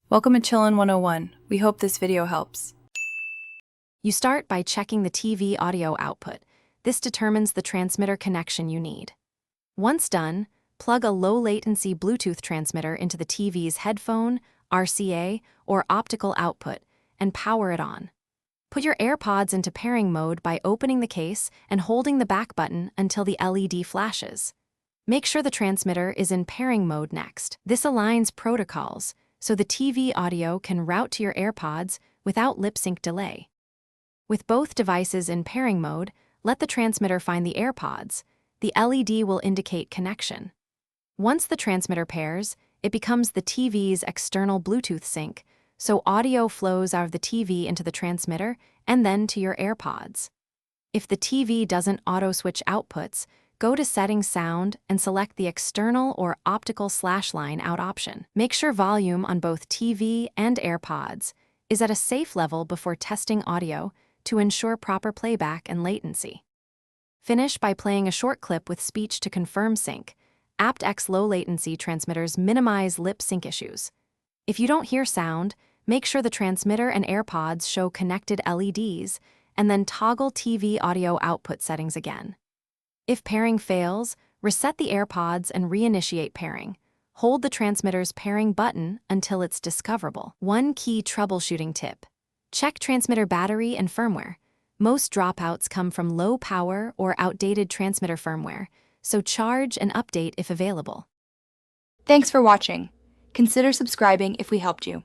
Welcome to Chillin' 101. We hope this video helps. You start by checking the TV audio output. This determines the transmitter connection you need. Once done, plug a low-latency Bluetooth transmitter into the TV's headphone, RCA, or optical output and power it on. Put your AirPods into pairing mode by opening the case and holding the back button until the LED flashes. Make sure the transmitter is in pairing mode next. This aligns protocols, so the TV audio can route to your AirPods without lip-sync delay. With both devices in pairing mode, let the transmitter find the AirPods. The LED will indicate connection. Once the transmitter pairs, it becomes the TV's external Bluetooth sync, so audio flows out of the TV into the transmitter and then to your AirPods. If the TV doesn't auto-switch outputs, go to Settings Sound and select the external or optical /line out option. Make sure volume on both TV and AirPods is at a safe level before testing audio to ensure proper playback and latency. Finish by playing a short clip with speech to confirm sync. aptX low-latency transmitters minimize lip sync issues. If you don't hear sound, make sure the transmitter and AirPods show connected LEDs, and then toggle TV audio output settings again. If pairing fails, reset the AirPods and reinitiate pairing. Hold the transmitter's pairing button until it's discoverable. One key troubleshooting tip: check transmitter battery and firmware. Most dropouts come from low power or outdated transmitter firmware, so charge and update if available. Thanks for watching. Consider subscribing if we helped you.